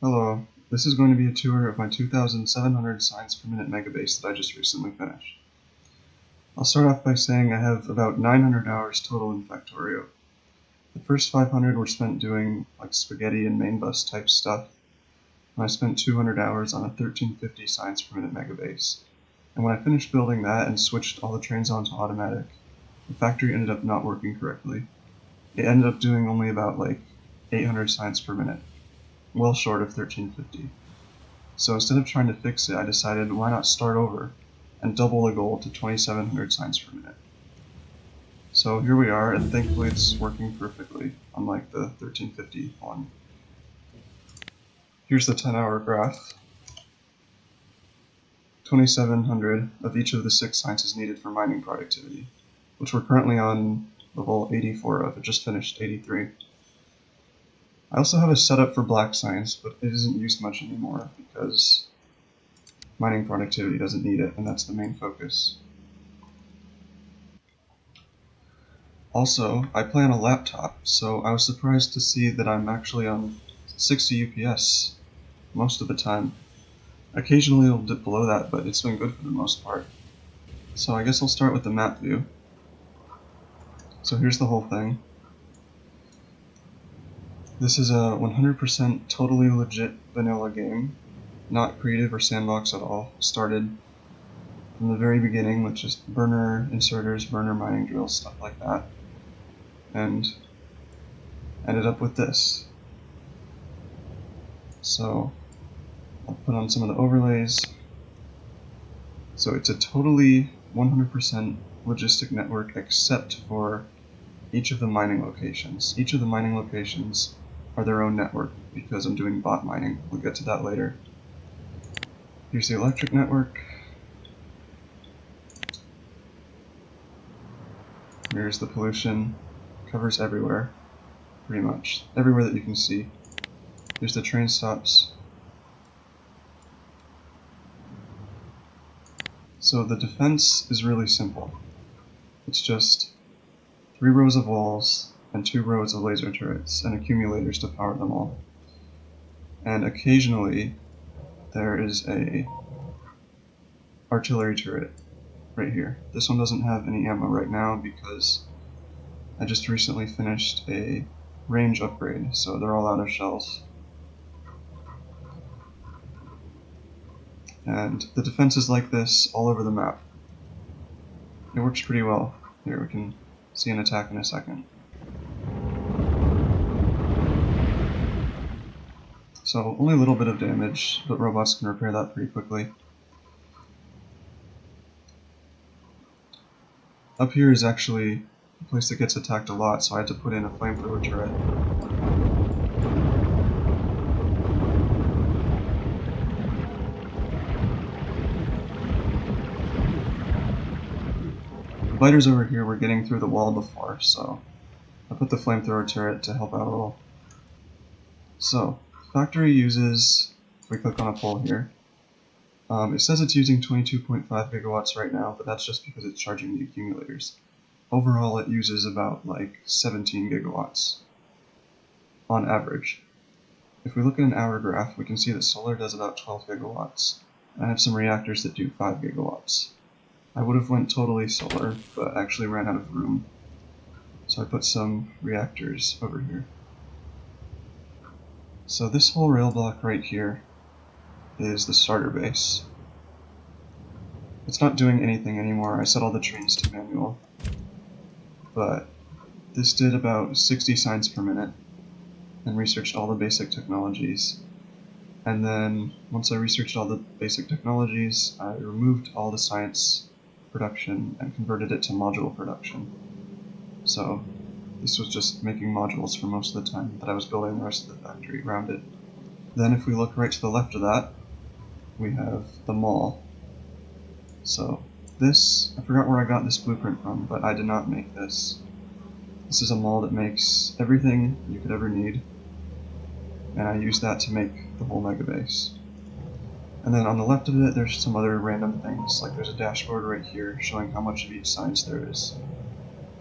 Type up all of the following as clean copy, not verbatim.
Hello, this is going to be a tour of my 2,700 signs per minute megabase that I just recently finished. I'll start off by saying I have about 900 hours total in Factorio. The first 500 were spent doing like spaghetti and main bus type stuff, and I spent 200 hours on a 1350 signs per minute megabase. And when I finished building that and switched all the trains onto automatic, the factory ended up not working correctly. It ended up doing only about like 800 signs per minute. Well short of 1350. So instead of trying to fix it, I decided why not start over and double the goal to 2700 signs per minute. So here we are, and thankfully it's working perfectly, unlike the 1350 one. Here's the 10-hour graph. 2700 of each of the 6 sciences needed for mining productivity, which we're currently on level 84 of. It just finished 83. I also have a setup for black science, but it isn't used much anymore because mining productivity doesn't need it, and that's the main focus. Also, I play on a laptop, so I was surprised to see that I'm actually on 60 UPS most of the time. Occasionally it'll dip below that, but it's been good for the most part. So I guess I'll start with the map view. So here's the whole thing. This is a 100% totally legit vanilla game, not creative or sandbox at all. Started from the very beginning with just burner inserters, burner mining drills, stuff like that, and ended up with this. So I'll put on some of the overlays. So it's a totally 100% logistic network except for each of the mining locations. Each of the mining locations are their own network because I'm doing bot mining. We'll get to that later. Here's the electric network. Here's the pollution. Covers everywhere, pretty much. Everywhere that you can see. Here's the train stops. So the defense is really simple. It's just 3 rows of walls and 2 rows of laser turrets and accumulators to power them all. And occasionally there is a artillery turret right here. This one doesn't have any ammo right now because I just recently finished a range upgrade, so they're all out of shells. And the defense is like this all over the map. It works pretty well. Here, we can see an attack in a second. So only a little bit of damage, but robots can repair that pretty quickly. Up here is actually a place that gets attacked a lot, so I had to put in a flamethrower turret. The biters over here were getting through the wall before, so I put the flamethrower turret to help out a little. So, Factory uses, if we click on a pole here, it says it's using 22.5 gigawatts right now, but that's just because it's charging the accumulators. Overall, it uses about like 17 gigawatts on average. If we look at an hour graph, we can see that solar does about 12 gigawatts. I have some reactors that do 5 gigawatts. I would have went totally solar, but actually ran out of room. So I put some reactors over here. So this whole rail block right here is the starter base. It's not doing anything anymore. I set all the trains to manual. But this did about 60 signs per minute and researched all the basic technologies. And then once I researched all the basic technologies, I removed all the science production and converted it to module production. So this was just making modules for most of the time that I was building the rest of the factory around it. Then if we look right to the left of that, we have the mall. So this, I forgot where I got this blueprint from, but I did not make this. This is a mall that makes everything you could ever need, and I used that to make the whole megabase. And then on the left of it, there's some other random things, like there's a dashboard right here showing how much of each science there is.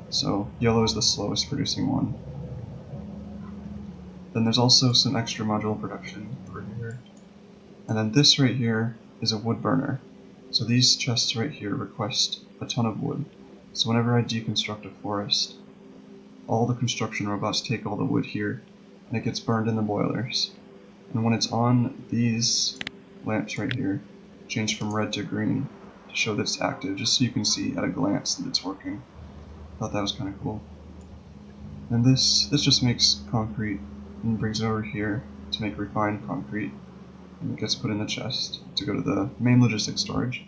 So yellow is the slowest producing one. Then there's also some extra module production over here. And then this right here is a wood burner. So these chests right here request a ton of wood. So whenever I deconstruct a forest, all the construction robots take all the wood here, and it gets burned in the boilers. And when it's on, these lamps right here change from red to green to show that it's active, just so you can see at a glance that it's working. Thought that was kind of cool. And this just makes concrete and brings it over here to make refined concrete, and it gets put in the chest to go to the main logistics storage,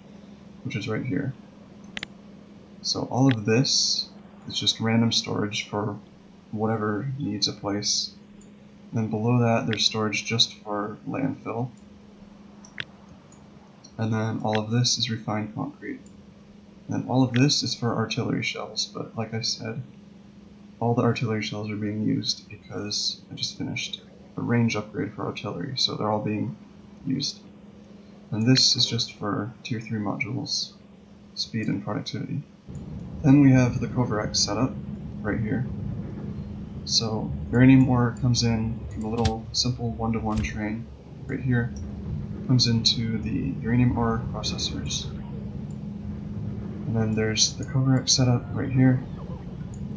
which is right here. So all of this is just random storage for whatever needs a place. Then below that there's storage just for landfill. And then all of this is refined concrete. And all of this is for artillery shells, but like I said, all the artillery shells are being used because I just finished a range upgrade for artillery, so they're all being used. And this is just for tier 3 modules, speed and productivity. Then we have the Sulfuric setup right here. So uranium ore comes in from a little simple 1-to-1 train right here, comes into the uranium ore processors. And then there's the Sulfuric setup right here.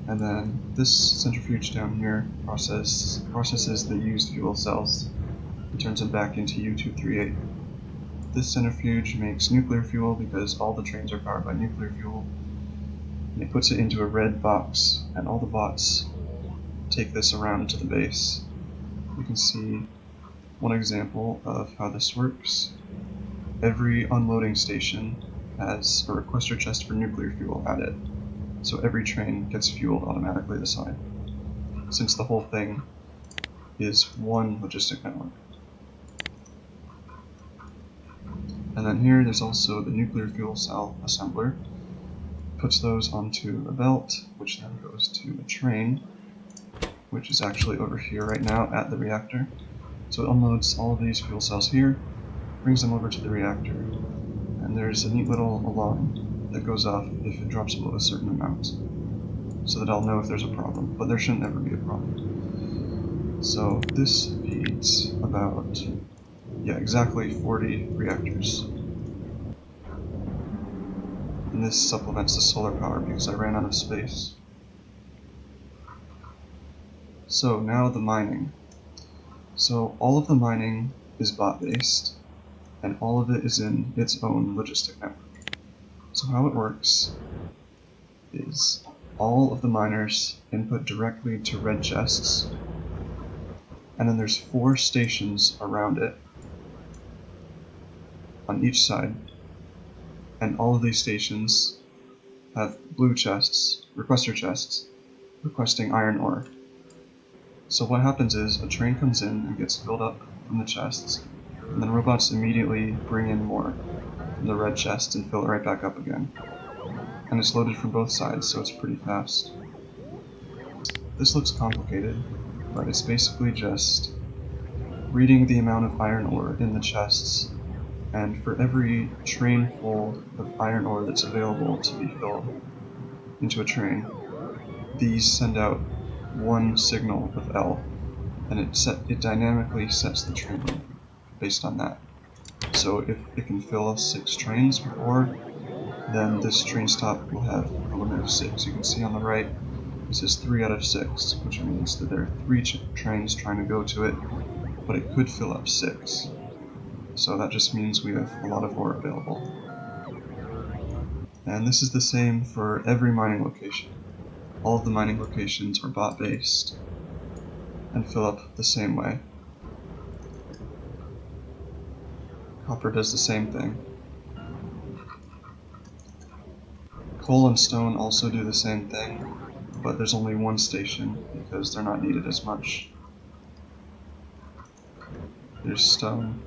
And then this centrifuge down here processes the used fuel cells and turns them back into U-238. This centrifuge makes nuclear fuel because all the trains are powered by nuclear fuel. And it puts it into a red box, and all the bots take this around to the base. You can see one example of how this works. Every unloading station has a requester chest for nuclear fuel at it, so every train gets fueled automatically this side, since the whole thing is one logistic network. And then here there's also the nuclear fuel cell assembler. Puts those onto a belt, which then goes to a train, which is actually over here right now at the reactor. So it unloads all of these fuel cells here, brings them over to the reactor, and there's a neat little alarm that goes off if it drops below a certain amount, so that I'll know if there's a problem, but there shouldn't ever be a problem. So this feeds about, exactly 40 reactors. And this supplements the solar power because I ran out of space. So now the mining. So all of the mining is bot-based, and all of it is in its own logistic network. So how it works is all of the miners input directly to red chests, and then there's 4 stations around it on each side, and all of these stations have blue chests, requester chests, requesting iron ore. So what happens is a train comes in and gets filled up from the chests, and then robots immediately bring in more from the red chests and fill it right back up again. And it's loaded from both sides, so it's pretty fast. This looks complicated, but it's basically just reading the amount of iron ore in the chests, and for every train full of iron ore that's available to be filled into a train, these send out one signal of L, and it dynamically sets the train length based on that. So if it can fill 6 trains with ore, then this train stop will have a limit of 6. You can see on the right, it says 3 out of 6, which means that there are 3 trains trying to go to it, but it could fill up 6. So that just means we have a lot of ore available. And this is the same for every mining location. All of the mining locations are bot-based and fill up the same way. Copper does the same thing. Coal and stone also do the same thing, but there's only one station because they're not needed as much. There's stone.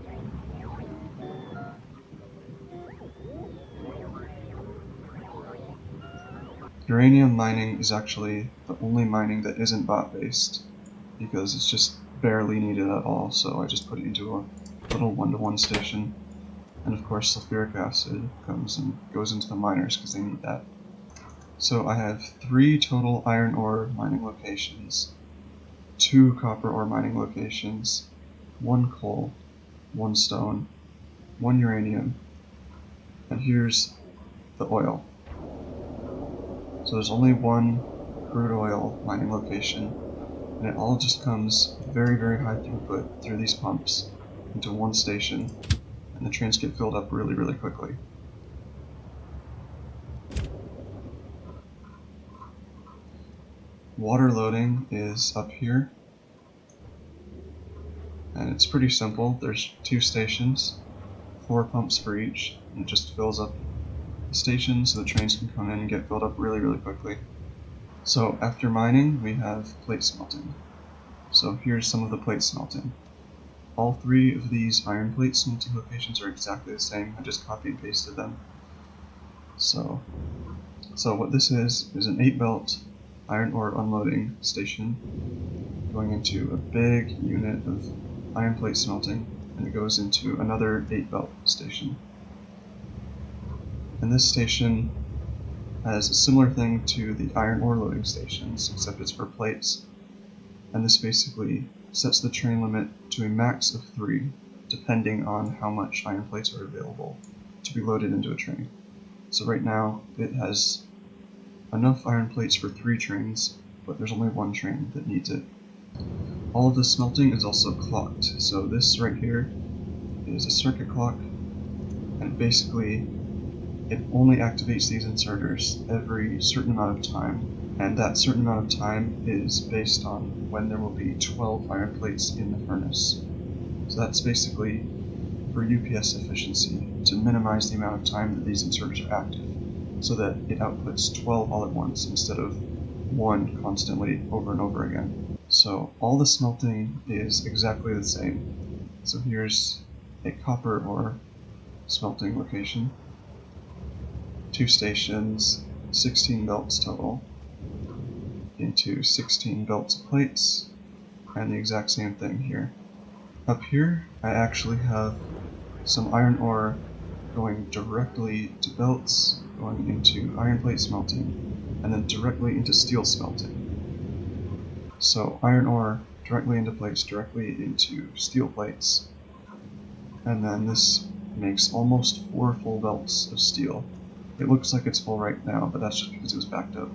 Uranium mining is actually the only mining that isn't bot-based, because it's just barely needed at all, so I just put it into a little 1-to-1 station. And of course sulfuric acid comes and goes into the miners because they need that. So I have 3 total iron ore mining locations, 2 copper ore mining locations, 1 coal, 1 stone, 1 uranium, and here's the oil. So there's only 1 crude oil mining location, and it all just comes very, very high throughput through these pumps into 1 station, and the trains get filled up really, really quickly. Water loading is up here, and it's pretty simple. There's 2 stations, 4 pumps for each, and it just fills up the station so the trains can come in and get filled up really, really quickly. So after mining, we have plate smelting. So here's some of the plate smelting. All 3 of these iron plate smelting locations are exactly the same. I just copy and pasted them. So what this is an 8-belt iron ore unloading station going into a big unit of iron plate smelting, and it goes into another 8-belt station. And this station has a similar thing to the iron ore loading stations, except it's for plates, and this basically sets the train limit to a max of 3, depending on how much iron plates are available to be loaded into a train. So right now it has enough iron plates for 3 trains, but there's only 1 train that needs it. All of the smelting is also clocked, so this right here is a circuit clock, and basically it only activates these inserters every certain amount of time, and that certain amount of time is based on when there will be 12 iron plates in the furnace. So that's basically for UPS efficiency, to minimize the amount of time that these inserters are active, so that it outputs 12 all at once instead of 1 constantly over and over again. So all the smelting is exactly the same. So here's a copper ore smelting location, 2 stations, 16 belts total, into 16 belts of plates, and the exact same thing here. Up here, I actually have some iron ore going directly to belts, going into iron plate smelting, and then directly into steel smelting. So iron ore directly into plates, directly into steel plates, and then this makes almost 4 full belts of steel. It looks like it's full right now, but that's just because it was backed up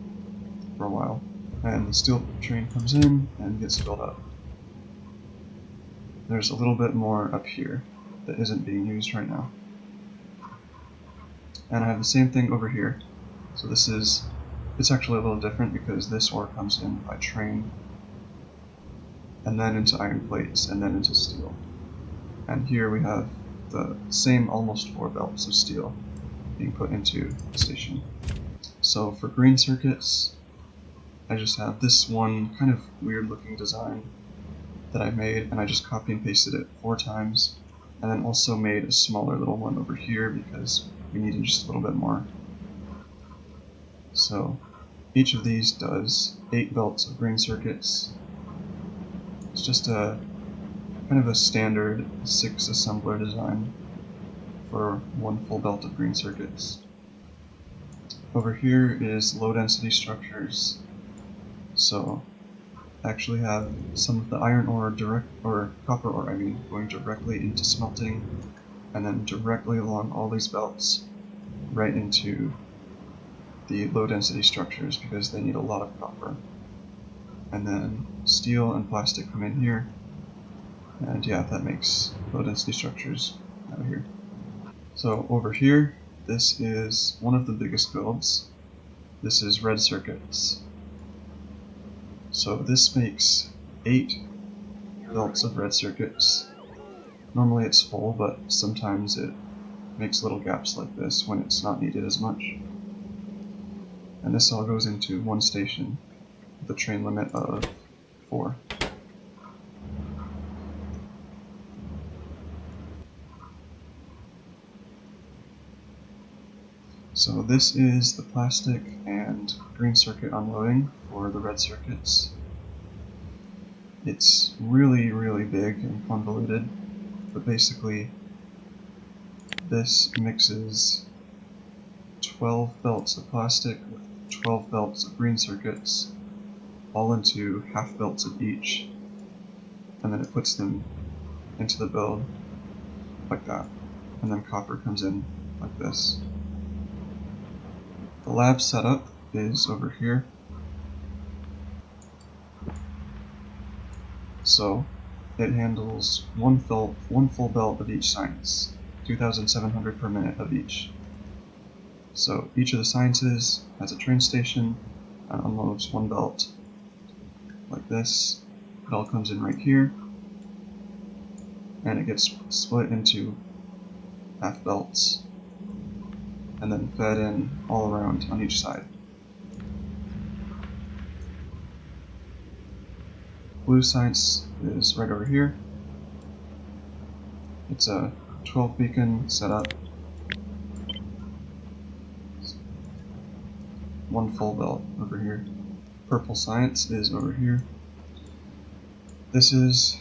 for a while. And the steel train comes in and gets filled up. There's a little bit more up here that isn't being used right now. And I have the same thing over here. So it's actually a little different because this ore comes in by train, and then into iron plates, and then into steel. And here we have the same almost 4 belts of steel being put into the station. So for green circuits, I just have this one kind of weird looking design that I made, and I just copy and pasted it 4 times, and then also made a smaller little one over here because we needed just a little bit more. So each of these does 8 belts of green circuits. It's just a kind of a standard 6 assembler design for 1 full belt of green circuits. Over here is low density structures. So I actually have some of the iron ore copper ore going directly into smelting, and then directly along all these belts right into the low density structures because they need a lot of copper. And then steel and plastic come in here, and yeah, that makes low density structures out here. So over here, this is one of the biggest builds. This is red circuits. So this makes 8 belts of red circuits. Normally it's full, but sometimes it makes little gaps like this when it's not needed as much. And this all goes into 1 station with a train limit of 4. So this is the plastic and green circuit unloading for the red circuits. It's really, really big and convoluted, but basically this mixes 12 belts of plastic with 12 belts of green circuits, all into half belts of each, and then it puts them into the build like that, and then copper comes in like this. The lab setup is over here. So it handles one full belt of each science, 2,700 per minute of each. So each of the sciences has a train station and unloads one belt like this. It all comes in right here, and it gets split into half belts and then fed in all around on each side. Blue science is right over here. It's a 12 beacon setup, one full belt over here. Purple science is over here. This is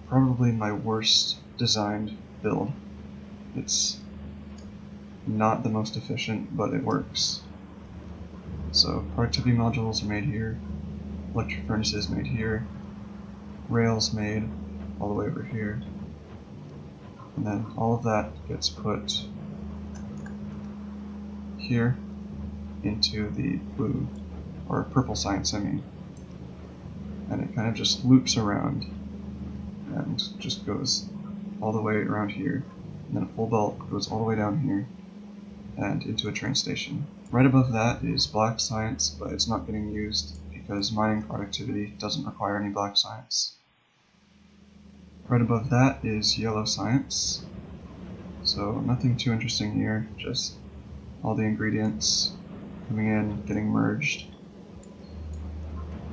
probably my worst designed build. It's not the most efficient, but it works. So productivity modules are made here, electric furnaces made here, rails made all the way over here, and then all of that gets put here into the blue, or purple science I mean, and it kind of just loops around and just goes all the way around here, and then a full belt goes all the way down here and into a train station. Right above that is black science, but it's not getting used because mining productivity doesn't require any black science. Right above that is yellow science, so nothing too interesting here, just all the ingredients coming in, getting merged.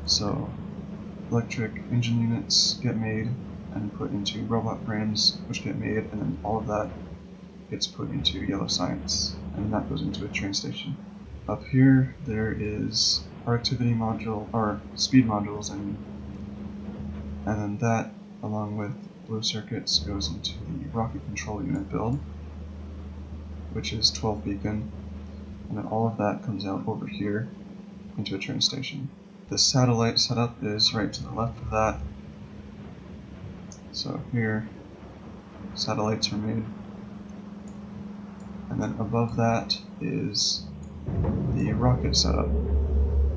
So electric engine units get made and put into robot frames, which get made, and then all of that gets put into yellow science, and that goes into a train station. Up here there is productivity module, or speed modules, and then that, along with blue circuits, goes into the rocket control unit build, which is 12 beacon, and then all of that comes out over here into a train station. The satellite setup is right to the left of that. So here, satellites are made. And then above that is the rocket setup.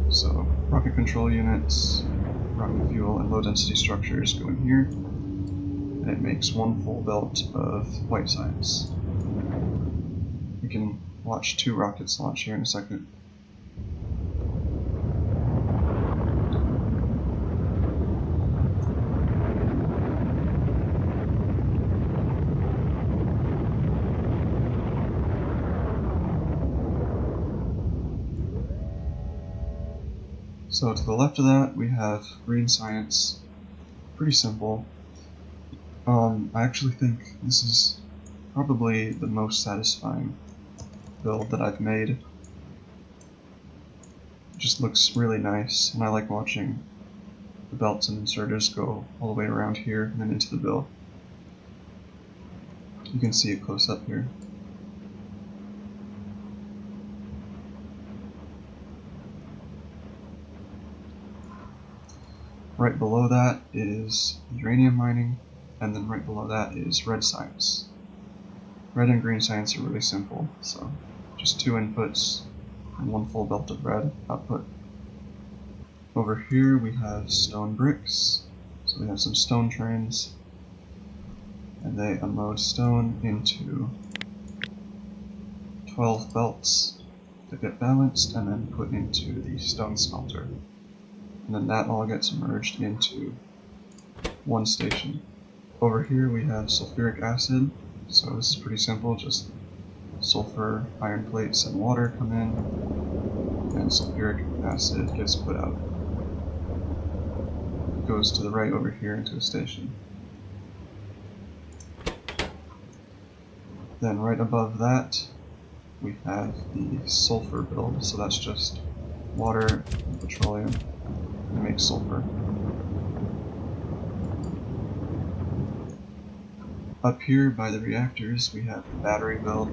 So rocket control units, rocket fuel, and low density structures go in here, and it makes one full belt of white science. We can watch 2 rockets launch here in a second. So to the left of that we have green science, pretty simple. I actually think this is probably the most satisfying build that I've made. It just looks really nice, and I like watching the belts and inserters go all the way around here and then into the build. You can see it close up here. Right below that is uranium mining, and then right below that is red science. Red and green science are really simple, so just 2 inputs and 1 full belt of red output. Over here we have stone bricks, so we have some stone trains, and they unload stone into 12 belts that get balanced and then put into the stone smelter. And then that all gets merged into one station. Over here we have sulfuric acid, so this is pretty simple, just sulfur, iron plates, and water come in, and sulfuric acid gets put out. It goes to the right over here into a station. Then right above that we have the sulfur build, so that's just water and petroleum. It makes sulfur. Up here by the reactors we have the battery build,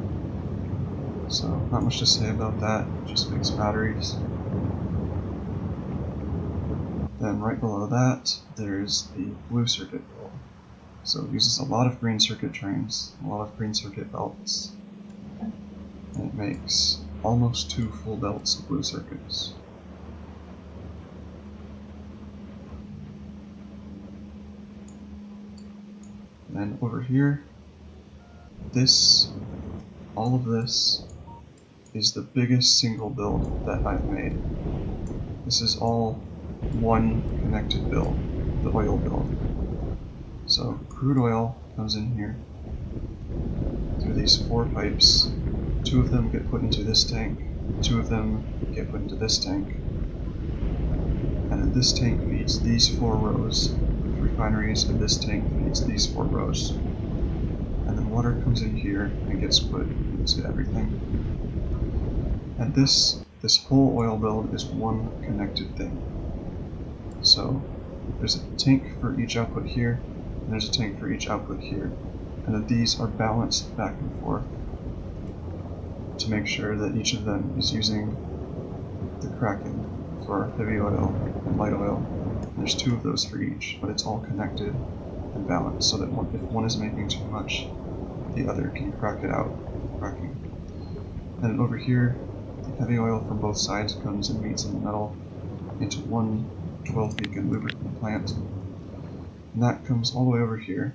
so not much to say about that, it just makes batteries. Then right below that, there's the blue circuit build. So it uses a lot of green circuit trains, a lot of green circuit belts, and it makes almost 2 full belts of blue circuits. And then over here, all of this is the biggest single build that I've made. This is all one connected build, the oil build. So crude oil comes in here through these 4 pipes. 2 of them get put into this tank, 2 of them get put into this tank, and then this tank feeds these 4 rows of refineries, and this tank feeds these 4 rows. And then water comes in here and gets put into everything. And this whole oil build is one connected thing. So there's a tank for each output here, and there's a tank for each output here, and then these are balanced back and forth to make sure that each of them is using the cracking for heavy oil and light oil. And there's 2 of those for each, but it's all connected and balanced so that if one is making too much, the other can crack it out, cracking. And then over here, the heavy oil from both sides comes and meets in the middle into one 12-beacon lubricant plant. And that comes all the way over here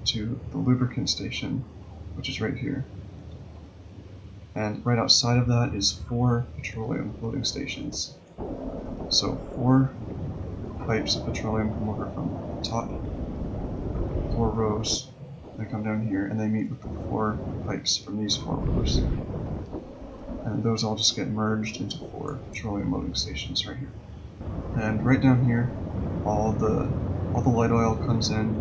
to the lubricant station, which is right here. And right outside of that is 4 petroleum loading stations. So 4 pipes of petroleum come over from the top, 4 rows, they come down here, and they meet with the 4 pipes from these 4 rows. And those all just get merged into 4 petroleum loading stations right here. And right down here, all the light oil comes in,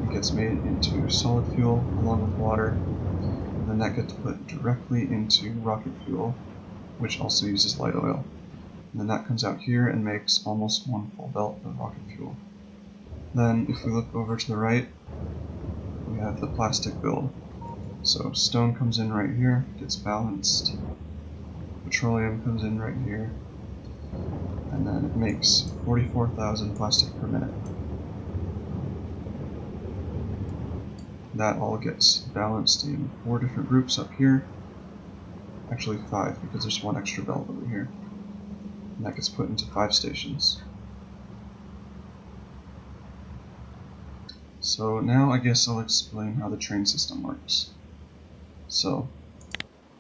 it gets made into solid fuel along with water, and then that gets put directly into rocket fuel, which also uses light oil. And then that comes out here and makes almost 1 full belt of rocket fuel. Then if we look over to the right, we have the plastic build. So stone comes in right here, gets balanced, petroleum comes in right here, and then it makes 44,000 plastic per minute. That all gets balanced in 4 different groups up here, actually 5 because there's 1 extra belt over here, and that gets put into 5 stations. So now I guess I'll explain how the train system works. So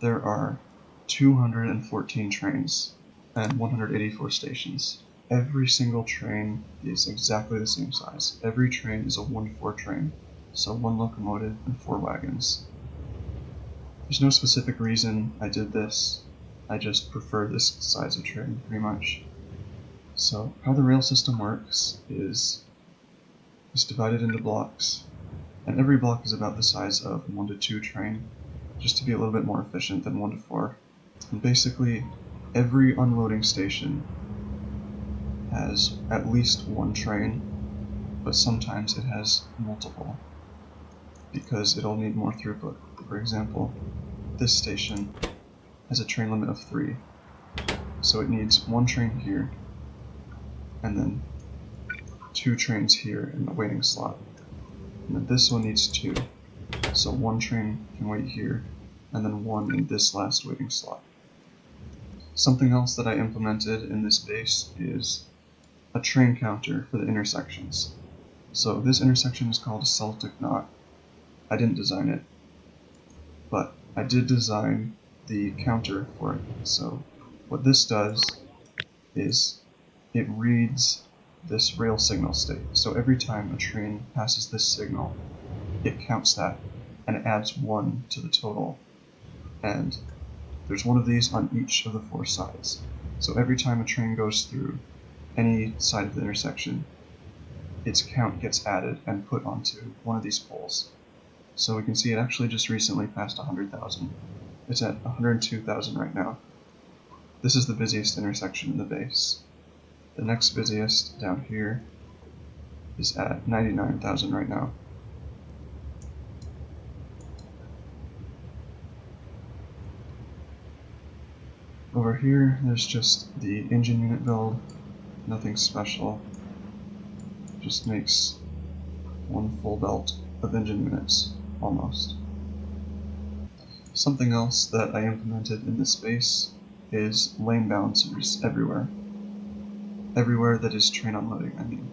there are 214 trains and 184 stations. Every single train is exactly the same size. Every train is a 1-4 train, so 1 locomotive and 4 wagons. There's no specific reason I did this, I just prefer this size of train pretty much. So how the rail system works is it's divided into blocks, and every block is about the size of a 1-2 train, just to be a little bit more efficient than 1-4. And basically, every unloading station has at least 1 train, but sometimes it has multiple, because it'll need more throughput. For example, this station has a train limit of 3, so it needs 1 train here, and then 2 trains here in the waiting slot. And then this one needs 2, so 1 train can wait here, and then 1 in this last waiting slot. Something else that I implemented in this base is a train counter for the intersections. So this intersection is called a Celtic knot. I didn't design it, but I did design the counter for it. So what this does is it reads this rail signal state. So every time a train passes this signal, it counts that and it adds 1 to the total. And there's 1 of these on each of the 4 sides. So every time a train goes through any side of the intersection, its count gets added and put onto 1 of these poles. So we can see it actually just recently passed 100,000. It's at 102,000 right now. This is the busiest intersection in the base. The next busiest down here is at 99,000 right now. Over here, there's just the engine unit build, Nothing special. Just makes one full belt of engine units, almost. Something else that I implemented in this base is lane balancers everywhere. Everywhere that is train unloading, I mean.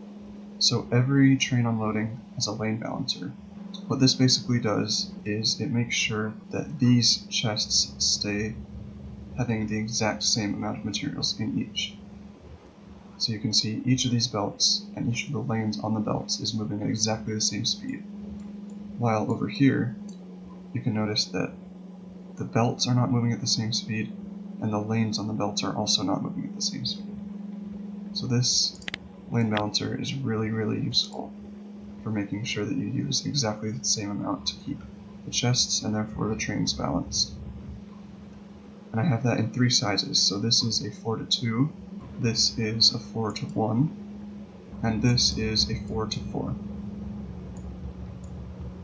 So every train unloading has a lane balancer. What this basically does is it makes sure that these chests stay having the exact same amount of materials in each. So you can see each of these belts and each of the lanes on the belts is moving at exactly the same speed. While over here, you can notice that the belts are not moving at the same speed, and the lanes on the belts are also not moving at the same speed. So this lane balancer is really, really useful for making sure that you use exactly the same amount to keep the chests and therefore the trains balanced. And I have that in 3 sizes, so this is a 4:2, this is a 4:1, and this is a 4:4.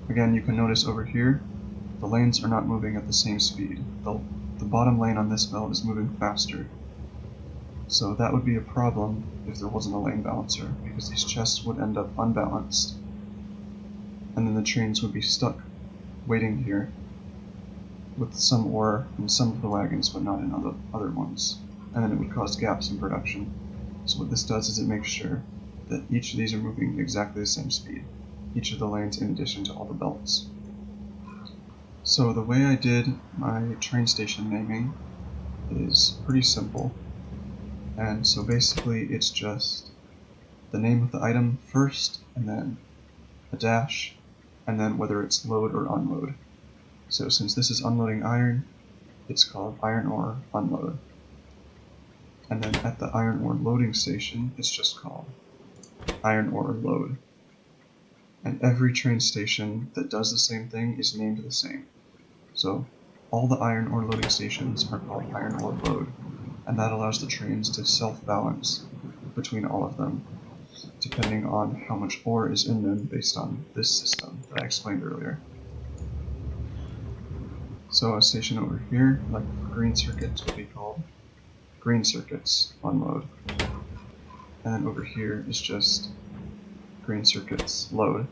Again, you can notice over here, the lanes are not moving at the same speed. The bottom lane on this belt is moving faster. So that would be a problem if there wasn't a lane balancer, because these chests would end up unbalanced, and then the trains would be stuck waiting here with some ore in some of the wagons but not in other ones, and then it would cause gaps in production. So what this does is it makes sure that each of these are moving exactly the same speed, each of the lanes in addition to all the belts. So the way I did my train station naming is pretty simple, and so basically it's just the name of the item first, and then a dash, and then whether it's load or unload. So since this is unloading iron, it's called iron ore unload. And then at the iron ore loading station, it's just called iron ore load. And every train station that does the same thing is named the same. So all the iron ore loading stations are called iron ore load, and that allows the trains to self-balance between all of them, depending on how much ore is in them based on this system that I explained earlier. So a station over here, like green circuits, would be called green circuits unload. And then over here is just green circuits load.